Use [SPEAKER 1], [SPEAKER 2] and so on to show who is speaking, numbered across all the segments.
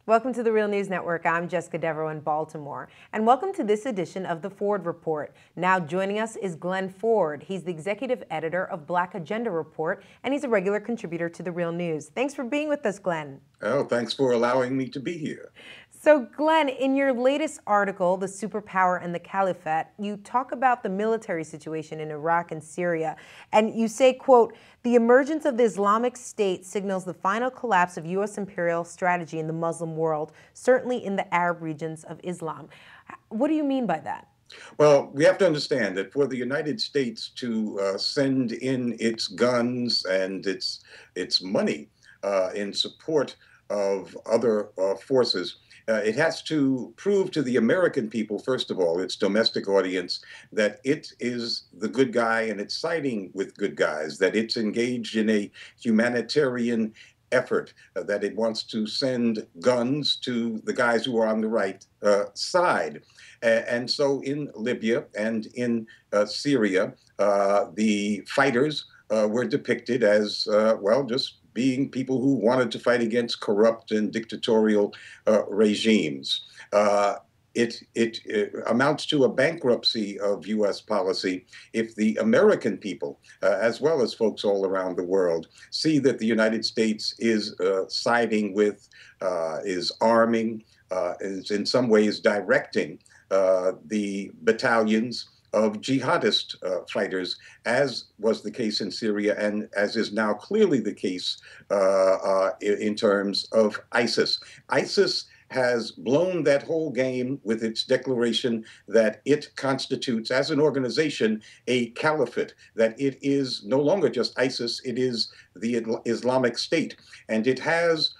[SPEAKER 1] Welcome to the Real News Network. I'm Jessica Devereaux in Baltimore. And welcome to this edition of the Ford Report. Now joining us is Glen Ford. He's the executive editor of Black Agenda Report, and he's a regular contributor to the Real News. Thanks for being with us, Glen.
[SPEAKER 2] Oh, thanks for allowing me to be here.
[SPEAKER 1] So, Glen, in your latest article, The Superpower and the Caliphate, you talk about the military situation in Iraq and Syria, and you say, quote, "The emergence of the Islamic State signals the final collapse of U.S. imperial strategy in the Muslim world, certainly in the Arab regions of Islam." What do you mean by that?
[SPEAKER 2] Well, we have to understand that for the United States to send in its guns and its money in support of other forces, it has to prove to the American people, first of all, its domestic audience, that it is the good guy and it's siding with good guys, that it's engaged in a humanitarian effort, that it wants to send guns to the guys who are on the right side. And so in Libya and in Syria, the fighters were depicted as, well, just being people who wanted to fight against corrupt and dictatorial regimes. It amounts to a bankruptcy of U.S. policy if the American people, as well as folks all around the world, see that the United States is siding with, is arming, is in some ways directing the battalions of jihadist fighters, as was the case in Syria and as is now clearly the case in terms of ISIS. ISIS has blown that whole game with its declaration that it constitutes, as an organization, a caliphate, that it is no longer just ISIS, it is the Islamic State. And it has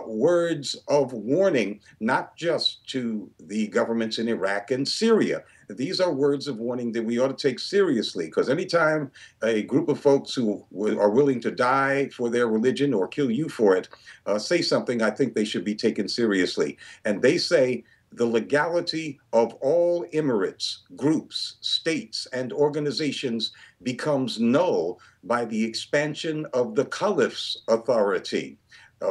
[SPEAKER 2] words of warning, not just to the governments in Iraq and Syria. These are words of warning that we ought to take seriously, because anytime a group of folks who are willing to die for their religion or kill you for it say something, I think they should be taken seriously. And they say the legality of all emirates, groups, states, and organizations becomes null by the expansion of the caliph's authority.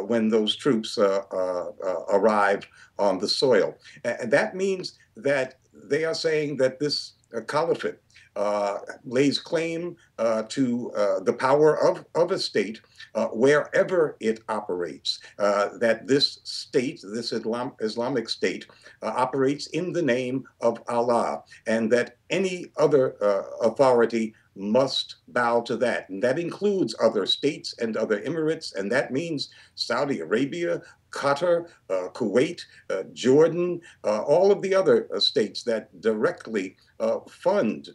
[SPEAKER 2] When those troops arrive on the soil. And that means that they are saying that this caliphate lays claim to the power of a state wherever it operates, that this state, this Islamic State, operates in the name of Allah, and that any other authority must bow to that. And that includes other states and other emirates, and that means Saudi Arabia, Qatar, Kuwait, Jordan, all of the other states that directly fund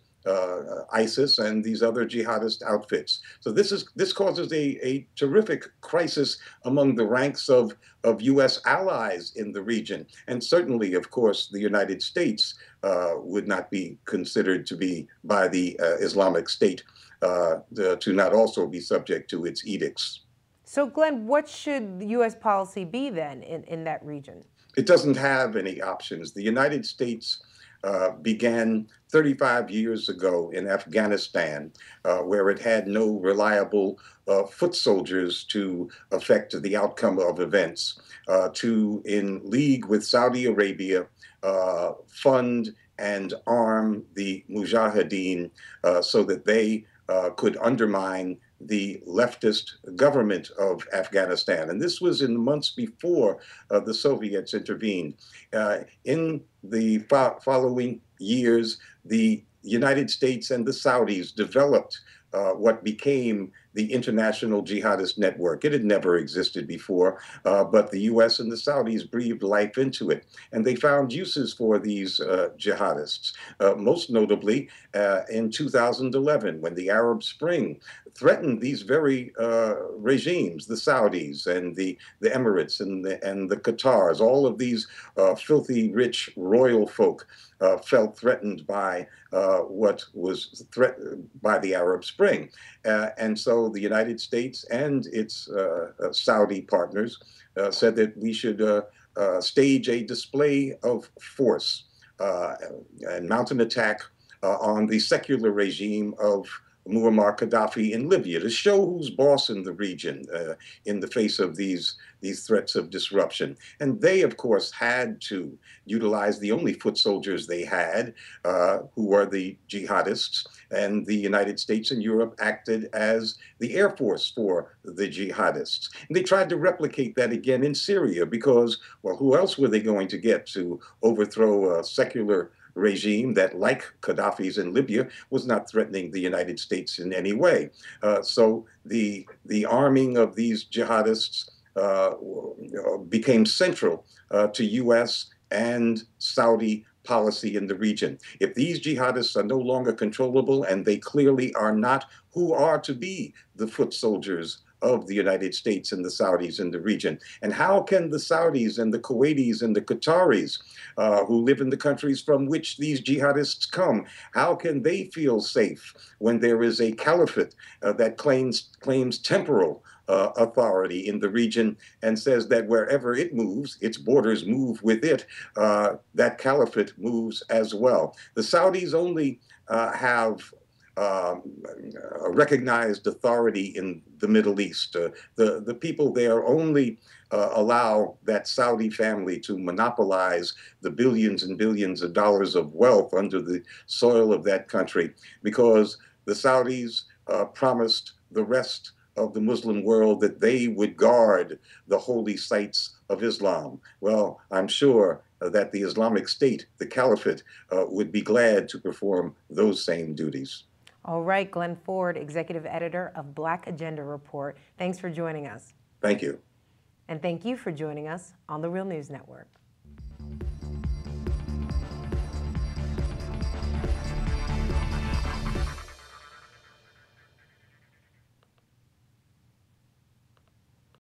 [SPEAKER 2] ISIS and these other jihadist outfits. So this causes a terrific crisis among the ranks of U.S. allies in the region. And certainly, of course, the United States would not be considered to be by the Islamic State to not also be subject to its edicts.
[SPEAKER 1] So, Glen, what should U.S. policy be then in that region?
[SPEAKER 2] It doesn't have any options. The United States began 35 years ago in Afghanistan, where it had no reliable foot soldiers to affect the outcome of events, to, in league with Saudi Arabia, fund and arm the Mujahideen so that they could undermine the leftist government of Afghanistan. And this was in the months before the Soviets intervened. In the following years, the United States and the Saudis developed what became the International Jihadist Network. It had never existed before, but the US and the Saudis breathed life into it. And they found uses for these jihadists, most notably in 2011, when the Arab Spring threatened these very regimes, the Saudis and the Emirates and the Qatars. All of these filthy, rich royal folk felt threatened by what was threatened by the Arab Spring. And so the United States and its Saudi partners said that we should stage a display of force and mount an attack on the secular regime of Muammar Gaddafi in Libya to show who's boss in the region in the face of these threats of disruption. And they, of course, had to utilize the only foot soldiers they had, who are the jihadists. And the United States and Europe acted as the Air Force for the jihadists. And they tried to replicate that again in Syria because, well, who else were they going to get to overthrow a secular regime that, like Gaddafi's in Libya, was not threatening the United States in any way? So the arming of these jihadists became central to U.S. and Saudi policy in the region. If these jihadists are no longer controllable, and they clearly are not, who are to be the foot soldiers of the United States and the Saudis in the region? And how can the Saudis and the Kuwaitis and the Qataris, who live in the countries from which these jihadists come, how can they feel safe when there is a caliphate that claims temporal authority in the region and says that wherever it moves, its borders move with it, that caliphate moves as well? The Saudis only have recognized authority in the Middle East. The people there only allow that Saudi family to monopolize the billions and billions of dollars of wealth under the soil of that country because the Saudis promised the rest of the Muslim world that they would guard the holy sites of Islam. Well, I'm sure that the Islamic State, the Caliphate, would be glad to perform those same duties.
[SPEAKER 1] All right, Glen Ford, executive editor of Black Agenda Report. Thanks for joining us.
[SPEAKER 2] Thank you.
[SPEAKER 1] And thank you for joining us on the Real News Network.